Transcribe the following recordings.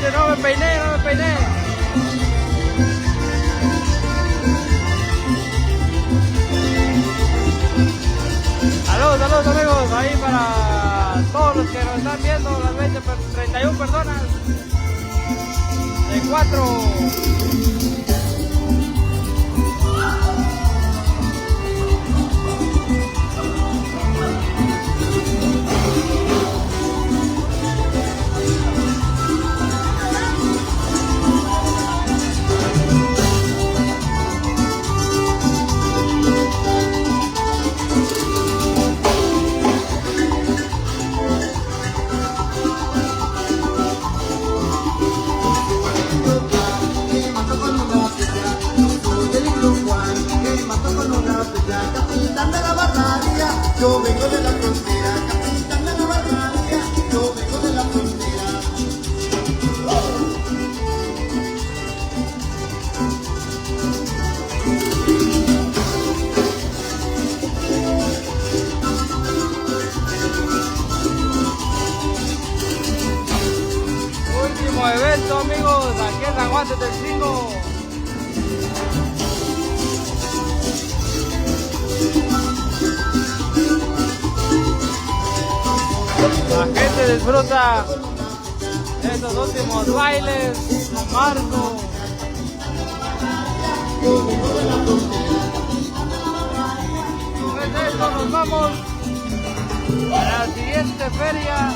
dice, no me peiné, no me peiné. Saludos, saludos amigos, ahí para todos los que nos están viendo, las 31 personas de 4. Yo vengo de la frontera, capitán de la barbarie, yo vengo de la frontera. Último evento amigos, aquí en San Juan de Testigo. La gente disfruta de estos últimos bailes de marzo. Pues eso, nos vamos a la siguiente feria,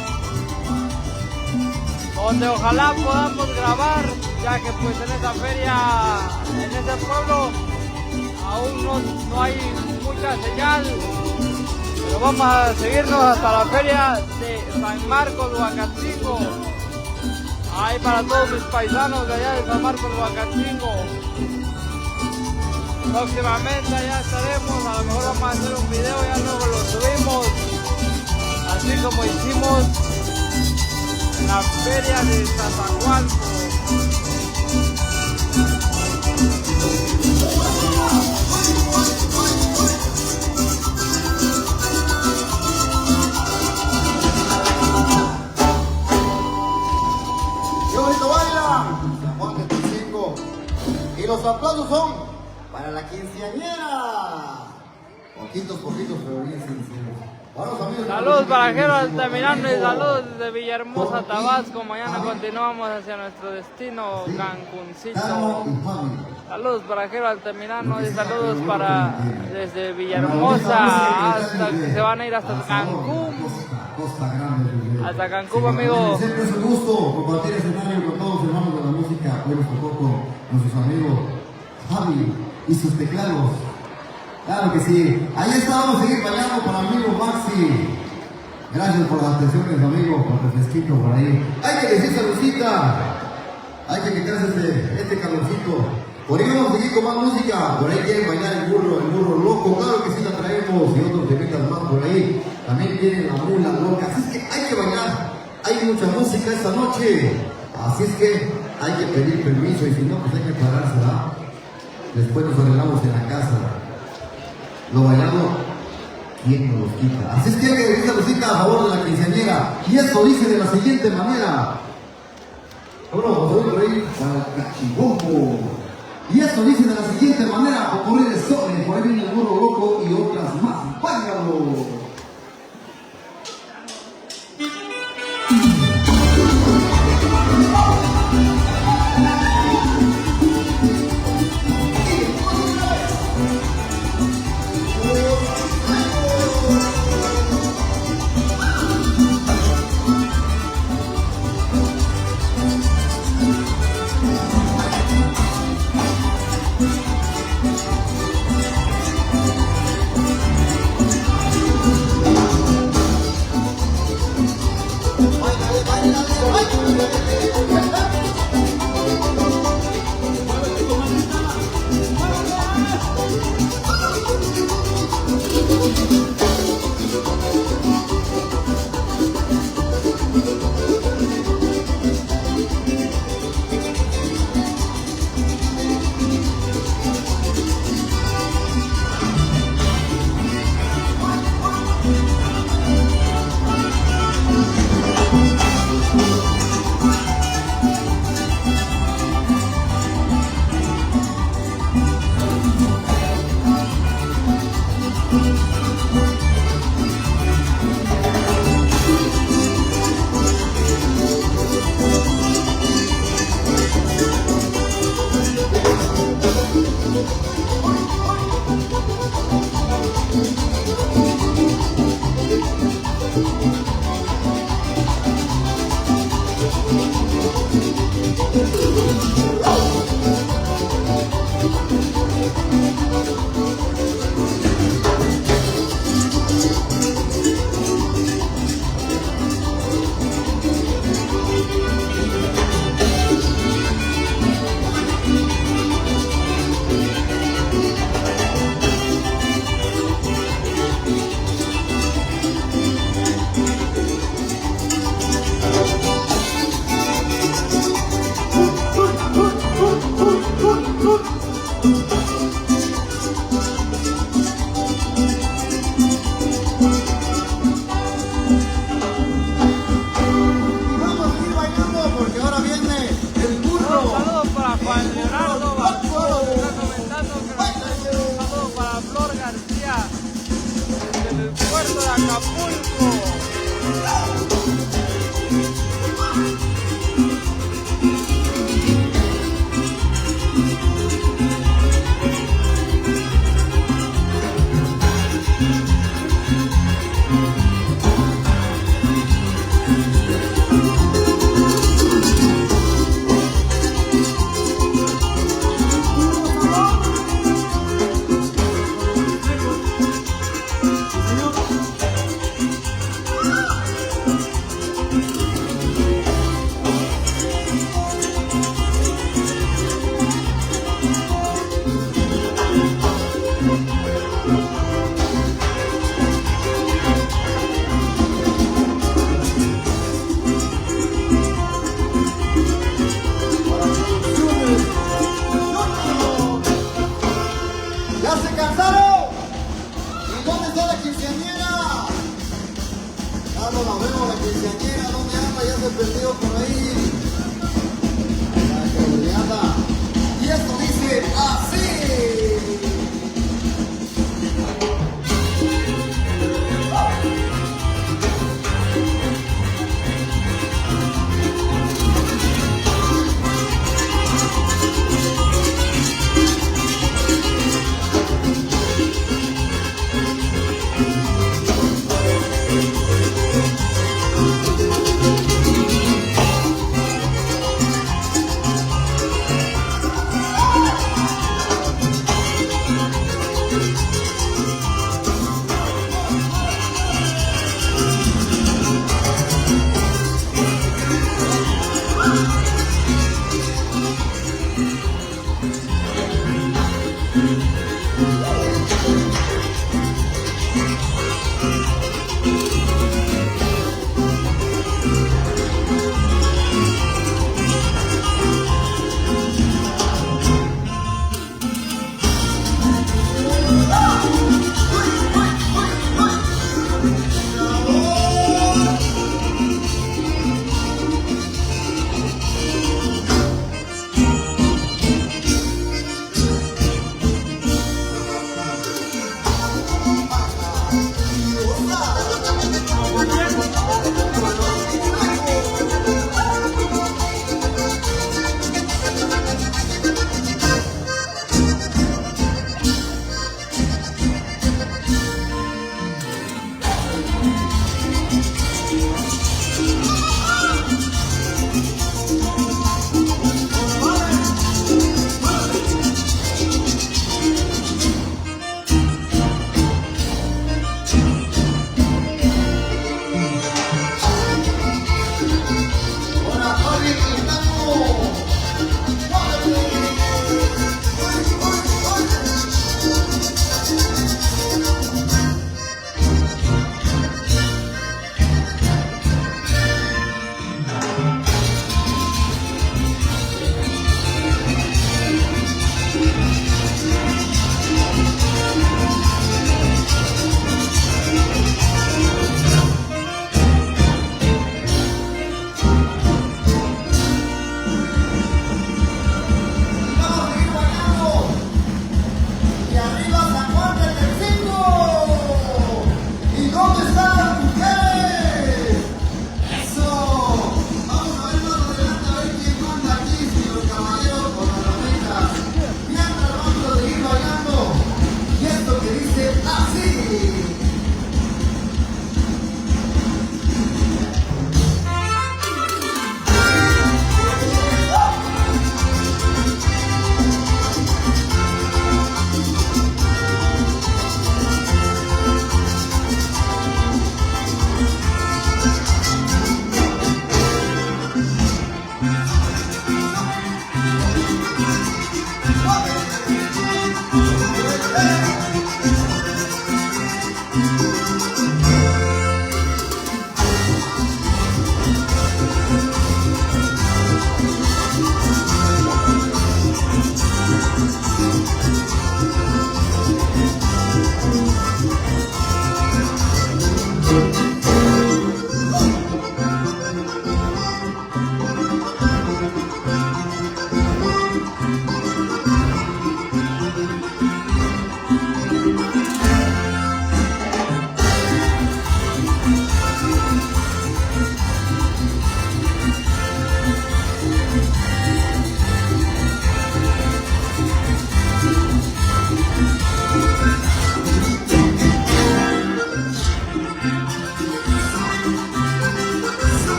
donde ojalá podamos grabar, ya que pues en esa feria, en ese pueblo, aún no hay mucha señal. Pero vamos a seguirnos hasta la feria de San Marcos, Huacatzingo. Ahí para todos mis paisanos de allá de San Marcos, Huacatzingo. Próximamente allá estaremos, a lo mejor vamos a hacer un video, ya luego lo subimos. Así como hicimos en la feria de Tatahualco. Y los aplausos son para la quinceañera. Poquitos, pero bien sinceros. Saludos para Gerald Altamirano y saludos desde Villahermosa, Tabasco. Mañana continuamos hacia nuestro destino, Cancuncito. Saludos para Gerald Altamirano y saludos para desde Villahermosa hasta que se van a ir hasta Cancún. Hasta Cancún, amigos. Siempre es un gusto compartir escenario con todos los hermanos de la música. Hoy nos tocó con nuestros amigos Javi y sus teclados. Claro que sí. Ahí está, vamos a seguir bailando con amigo Maxi. Gracias por las atenciones, amigo, por el refresquito por ahí. Hay que decir saludcita. Hay que quitarse este calorcito. Por ahí vamos a seguir con más música. Por ahí quieren bailar el burro loco. Claro que sí la traemos. Y otros temitas más por ahí. También viene la mula loca. Así es que hay que bailar. Hay mucha música esta noche. Así es que hay que pedir permiso. Y si no, pues hay que pararse, ¿verdad? Después nos arreglamos en la casa. Lo bailado, ¿quién nos los quita? Así es que hay que decir saludcita a favor de la quinceañera. Y esto dice de la siguiente manera. Bueno, vamos a ir para el cachibombo. Y esto dice de la siguiente manera, ocurrir de soles, por ahí viene el burro loco y otras más. ¡Págalo! Puerto de Acapulco. ¿Ya se cansaron? ¿Y dónde está la quinceañera? Ya no la veo, la quinceañera. ¿Dónde anda? Ya se perdió por ahí. ¿Dónde anda? Y esto dice así.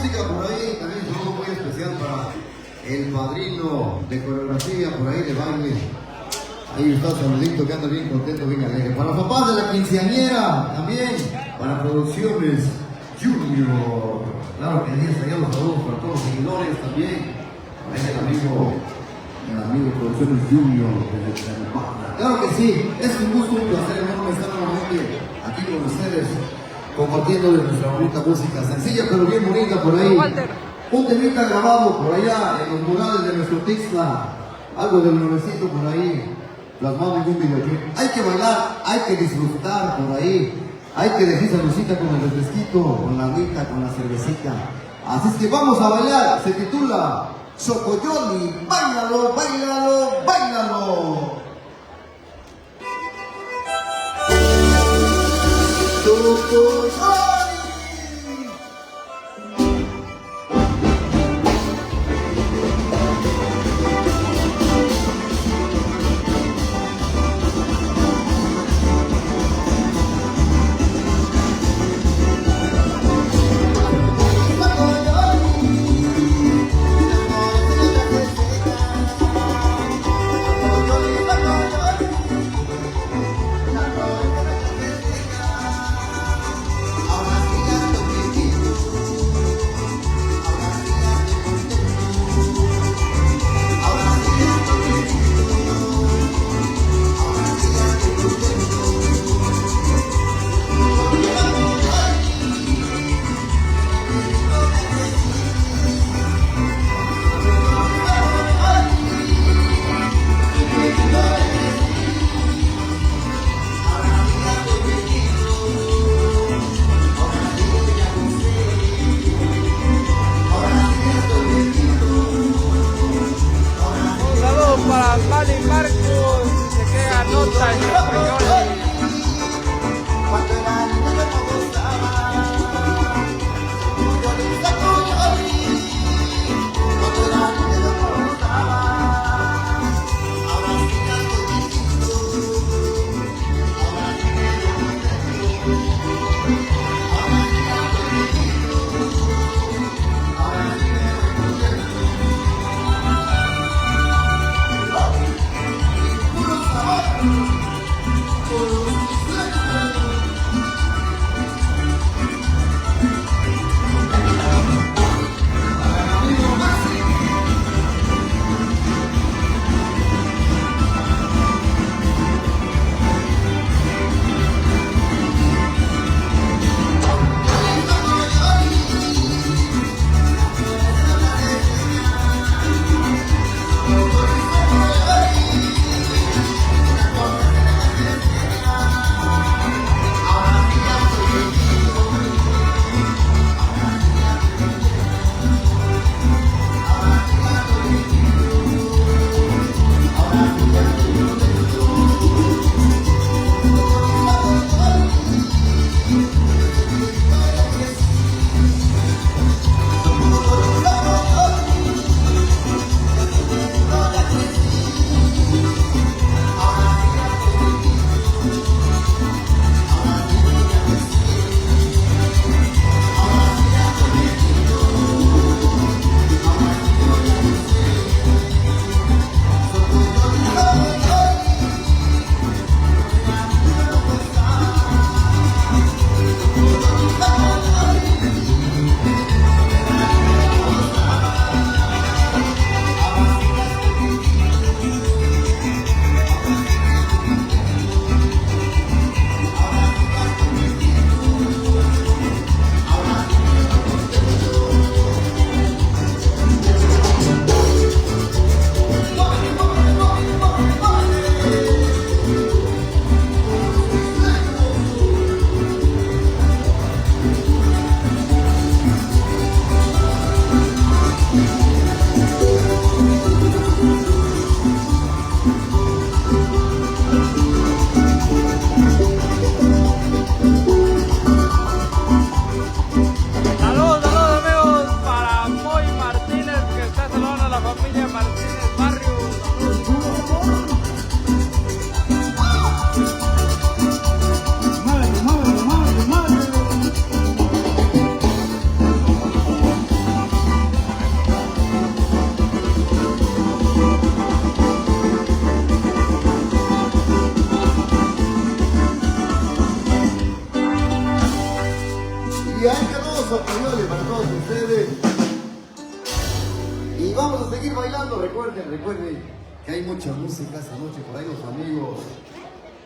música por ahí, también un saludo muy especial para el padrino de coreografía por ahí de baile. Ahí está saludito que anda bien contento, bien alegre. Para los papás de la quinceañera también, para Producciones Junior. Claro que sí, hasta allá los saludos para todos los seguidores también. Ahí el amigo Producciones Junior desde Tlalnepantla. Claro que sí, es un gusto, un placer enorme estar nuevamente aquí con ustedes, compartiendo nuestra bonita música, sencilla pero bien bonita por ahí. Un temita grabado por allá en los murales de nuestro Tixla, algo del nuevecito por ahí, plasmado en un videoclip. Hay que bailar, hay que disfrutar por ahí, hay que dejar esa lucita con el refresquito, con la agüita, con la cervecita. Así es que vamos a bailar, se titula Xocoyoli, báilalo, báilalo, báilalo. Xocoyoli. vamos a seguir bailando. Recuerden que hay mucha música esta noche. Por ahí los amigos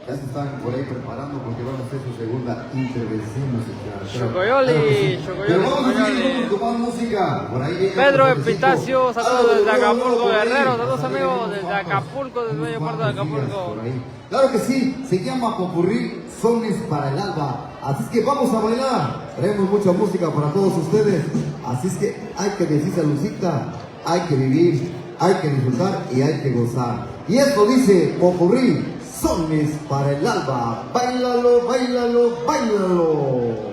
ya se están por ahí preparando porque van a hacer su segunda intervención musical. Chocoyoli, Pero vamos a seguir con más música. Por ahí viene Pedro otro Epitacio, toquecito. saludos desde Acapulco, por ahí. Guerrero, saludos amigos desde Acapulco, desde Bello Puerto de Acapulco. Por ahí. Claro que sí, se llama Popurrí, Sones para el Alba. Así es que vamos a bailar. Traemos mucha música para todos ustedes. Así es que hay que decir saludcita, hay que vivir, hay que disfrutar y hay que gozar. Y esto dice Popurrí, Sones para el Alba. Báilalo, báilalo, báilalo.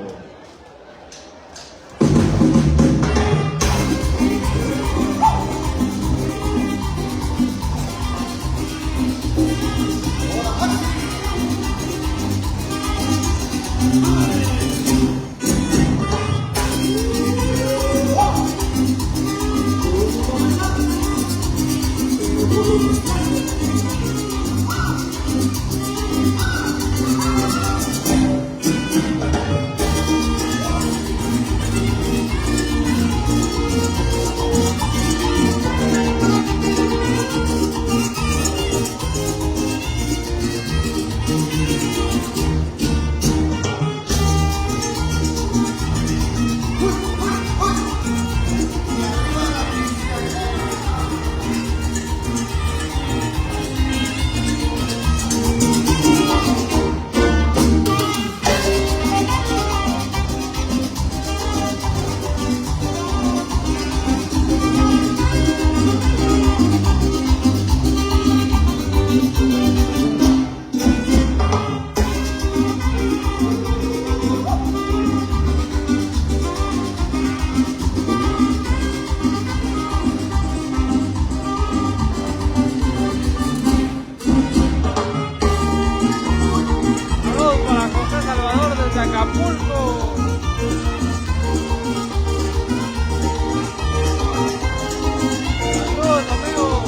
Acapulco. Saludos, amigos.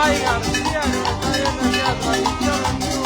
May García, que me está viendo aquí la transmisión en vivo.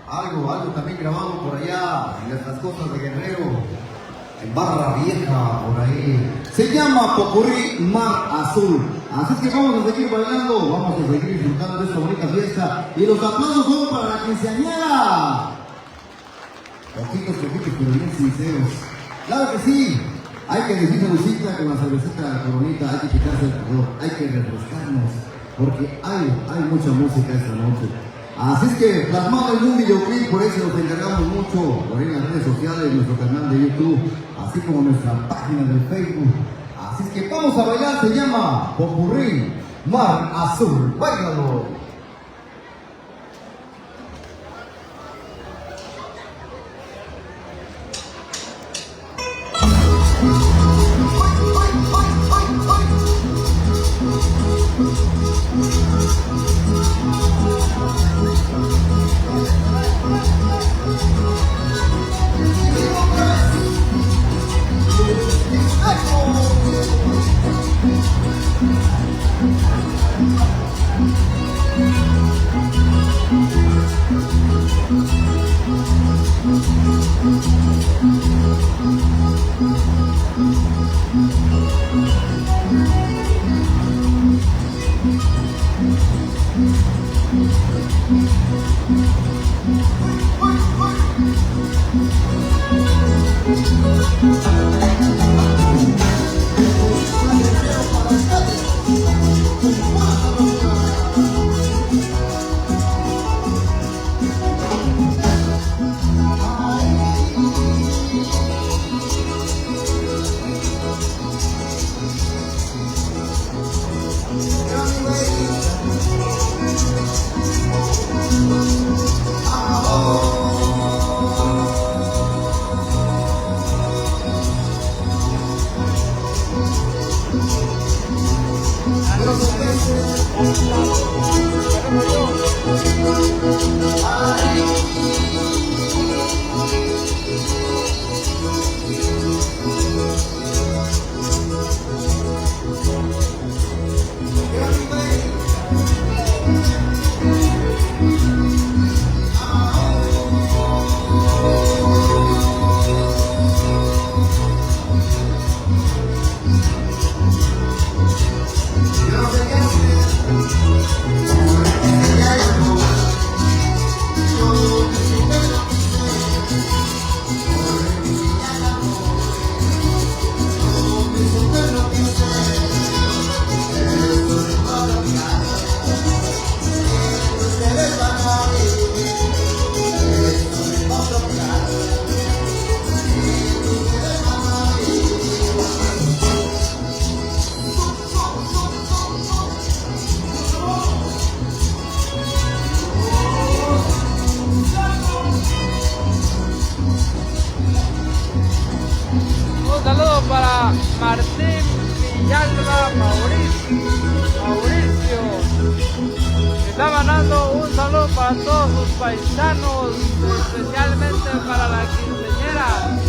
Algo también grabado por allá en las costas de Guerrero, en Barra Vieja, por ahí. Se llama Popurrí Mar Azul. Así es que vamos a seguir bailando, vamos a seguir disfrutando de esta bonita fiesta. Y los aplausos son para la quinceañera. Poquitos, pero bien sinceros. Claro que sí. Hay que decir saludcita con la cervecita de la Coronita, hay que quitarse el calor, hay que refrescarnos, porque hay mucha música esta noche. Así es que plasmado en un videoclip, por eso nos encargamos mucho por ahí en las redes sociales, nuestro canal de YouTube, así como nuestra página de Facebook. Así es que vamos a bailar, se llama Popurrí Mar Azul. ¡Báilalo! Un saludo para Martín Villalba Mauricio, que está mandando un saludo para todos sus paisanos, especialmente para la quinceañera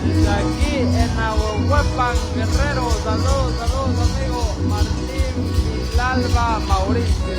de aquí en Nahuelpan, Guerrero. Saludos amigo Martín Villalba Mauricio.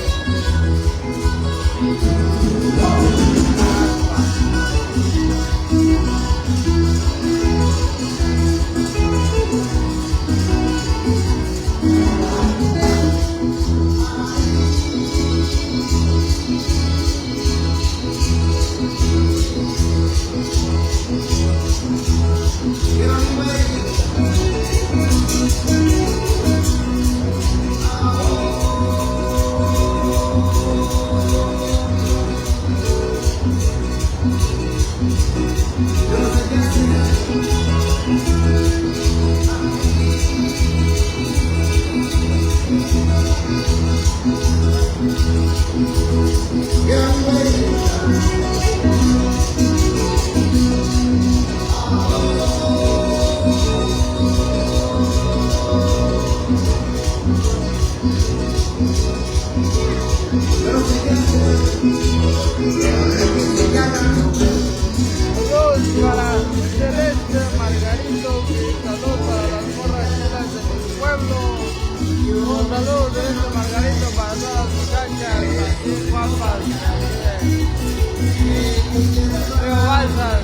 Saludos para Celeste Margarito, saludos para las morras chelas de mi pueblo. Un saludo Celeste Margarito para todas las muchachas así guapas de Río Balsas.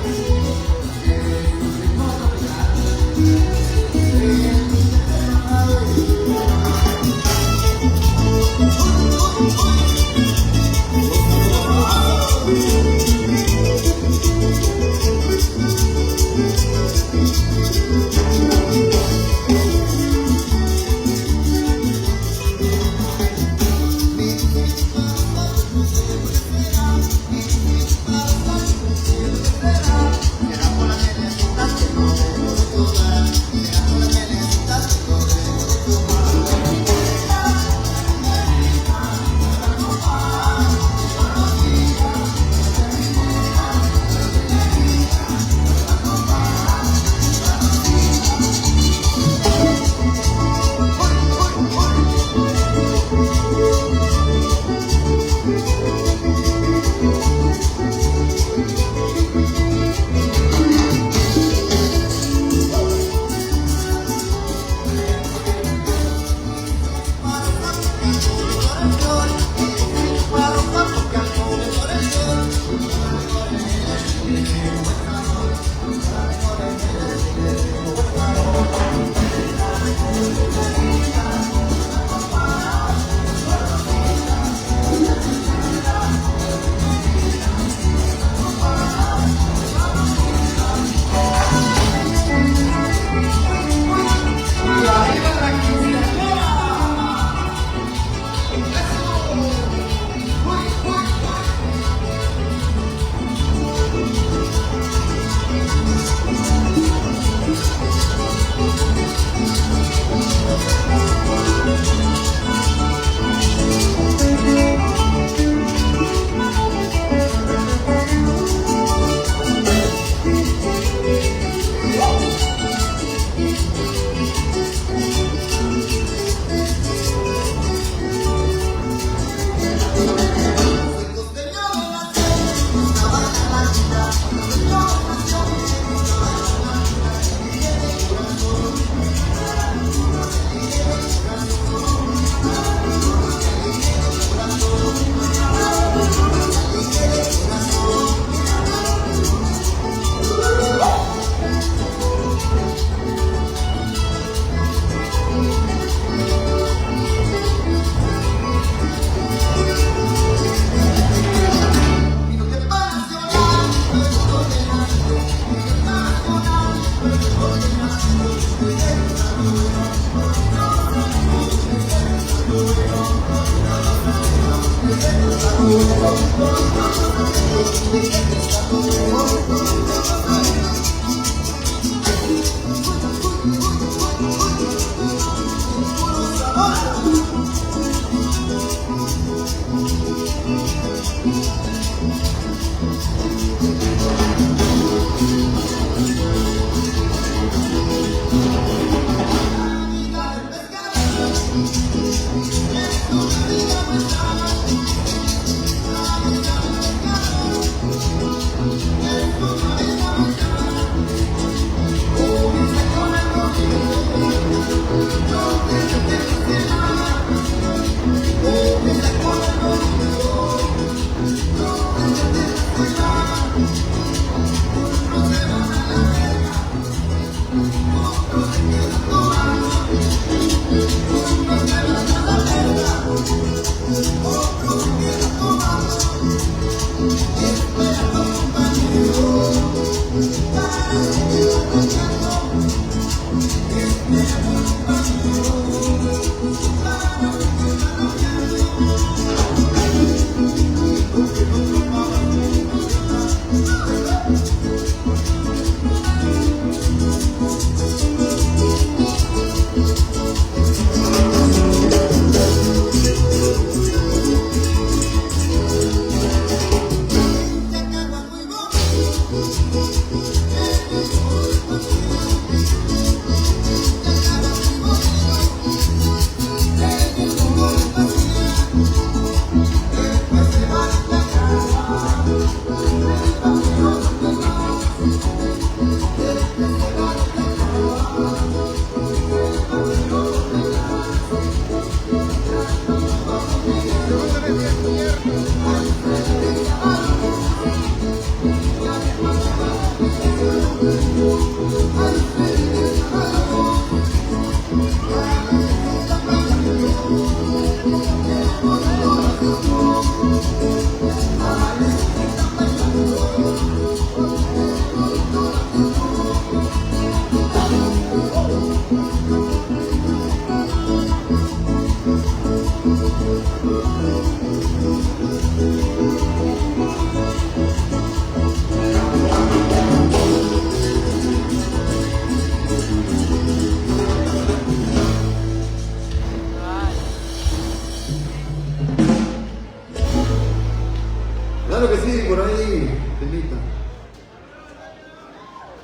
Claro que sí, por ahí, Telita.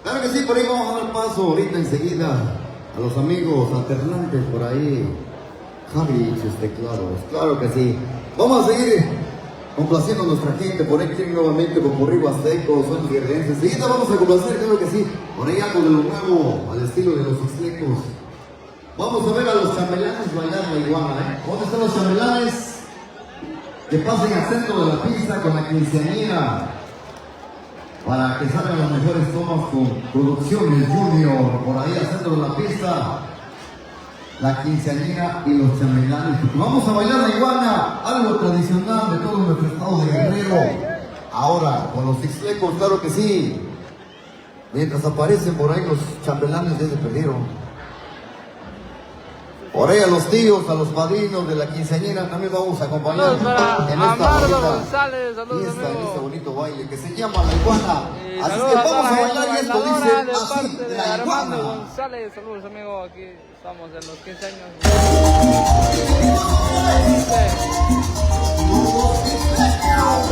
Claro que sí, por ahí vamos a dar paso ahorita enseguida a los amigos alternantes por ahí. Javi y sus teclados, claro que sí. Vamos a seguir complaciendo a nuestra gente, por ahí quieren nuevamente Popurrí Huasteco, son guerrerenses. Enseguida vamos a complacer, claro que sí, por ahí algo de lo nuevo, al estilo de los Ixtecos. Vamos a ver a los chambelanes bailar la iguana, ¿eh? ¿Dónde están los chambelanes? Que pasen al centro de la pista con la quinceañera para que salgan las mejores tomas con Producciones Junior. Por ahí al centro de la pista, la quinceañera y los chambelanes. Vamos a bailar la iguana, algo tradicional de todo nuestro estado de Guerrero. Ahora, con los Ixtecos, claro que sí. Mientras aparecen por ahí los chambelanes, ya se perdieron. Por ahí a los tíos, a los padrinos de la quinceañera también vamos a acompañar en esta fiesta, en este bonito baile que se llama la iguana. Así que vamos a bailar y esto dice así, la iguana. González, saludos amigos, aquí estamos en los 15 años. Yo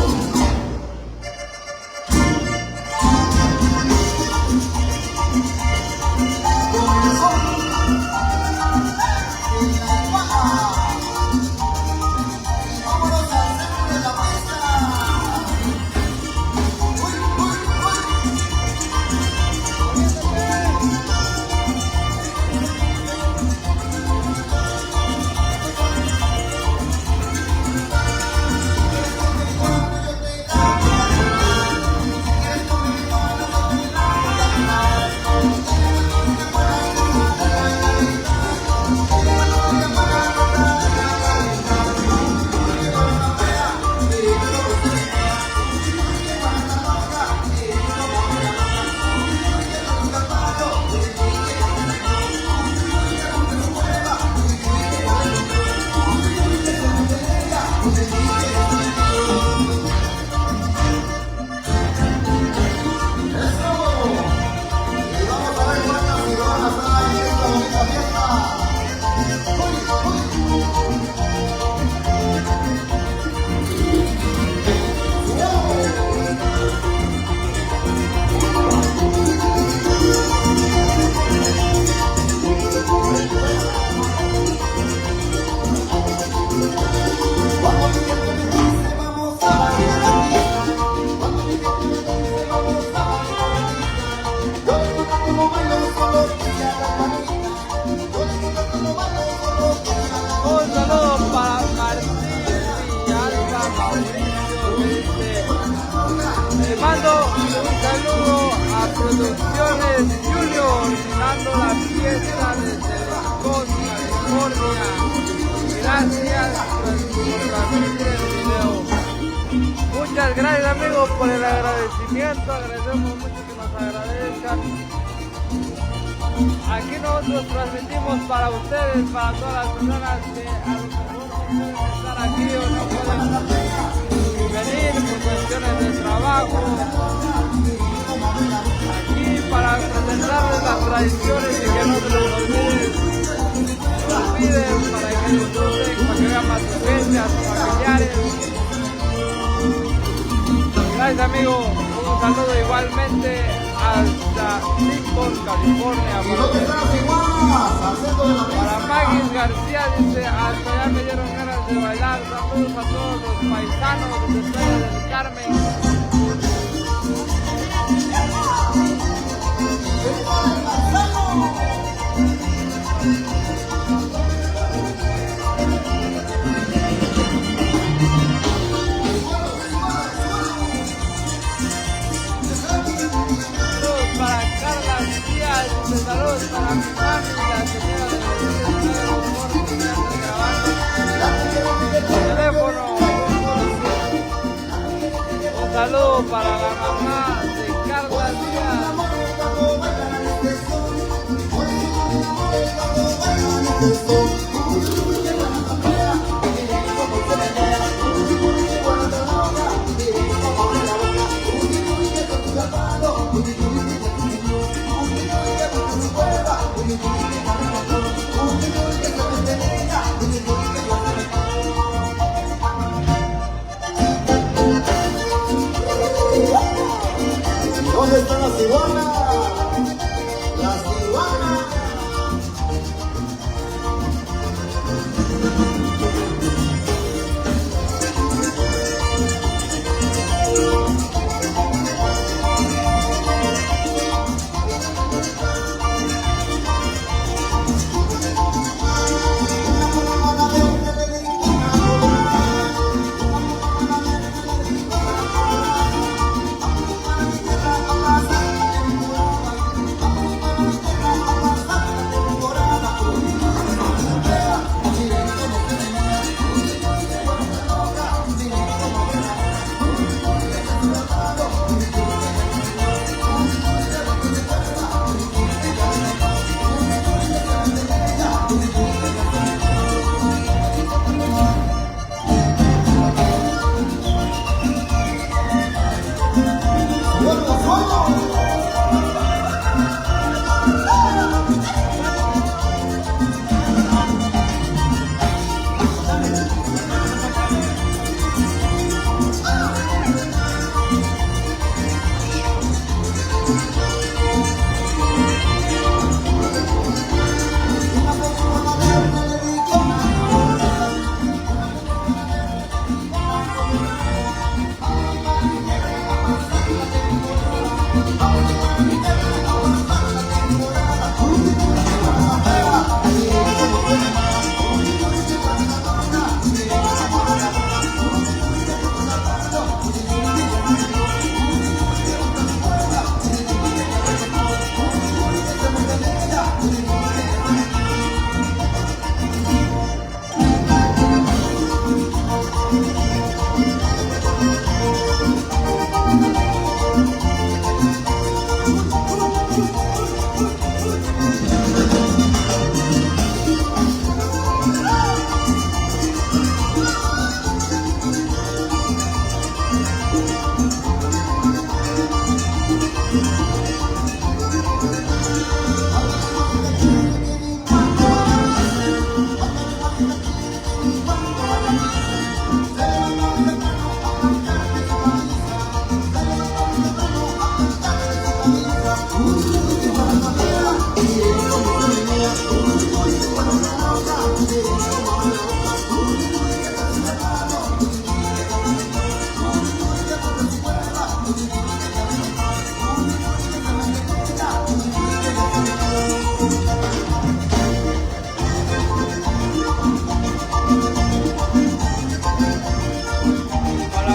Tradiciones Junior, dando la fiesta desde Lincoln, California. Gracias por transmitir el video. Muchas gracias amigos por el agradecimiento, agradecemos mucho que nos agradezcan. Aquí nosotros transmitimos para ustedes, para todas las personas que a lo mejor no pueden estar aquí o no pueden venir por cuestiones de trabajo. Aquí para presentarles las tradiciones y que no se los olviden, para que disfruten, para que vean más sus fechas, sus familiares. Gracias amigos, un saludo igualmente hasta Lincoln, California. Para Magis García dice, hasta ya me dieron ganas de bailar. Saludos a todos los paisanos de Playa del Carmen. Saludos para mi mami, la señora de grabando el teléfono. Un saludo para la mamá de Carla Díaz. ¿Dónde están las iguanas? Las iguanas.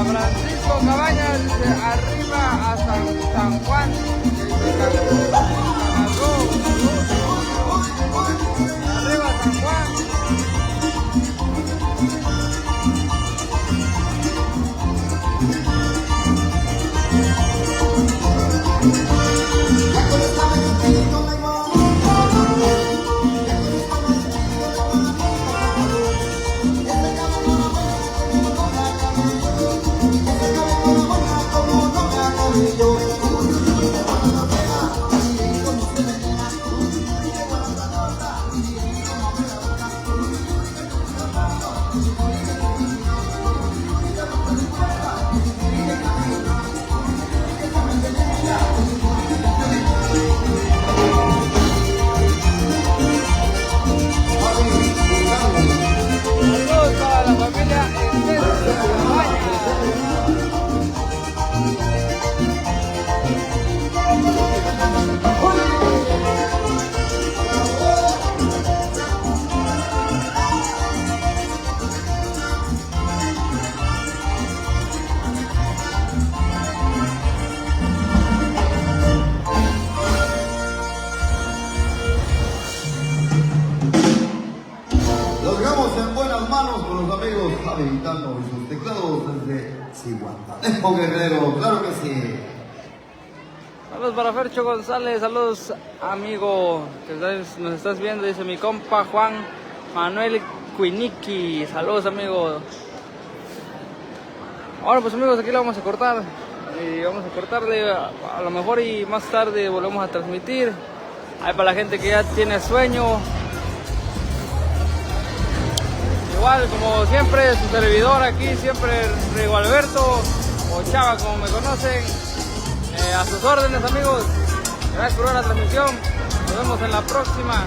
Francisco Cabañas, arriba a San Juan, amigos, Javi Vitano y sus teclados desde Zihuatanejo, Guerrero, claro que sí. Saludos para Fercho González, saludos amigo que nos estás viendo, dice mi compa Juan Manuel Cuiniqui, saludos amigo. Ahora pues amigos, aquí lo vamos a cortar y vamos a cortarle a lo mejor y más tarde volvemos a transmitir. Ahí para la gente que ya tiene sueño. Igual como siempre, su servidor aquí, siempre Rigo Alberto o Chava como me conocen. A sus órdenes amigos, gracias por ver la transmisión, nos vemos en la próxima.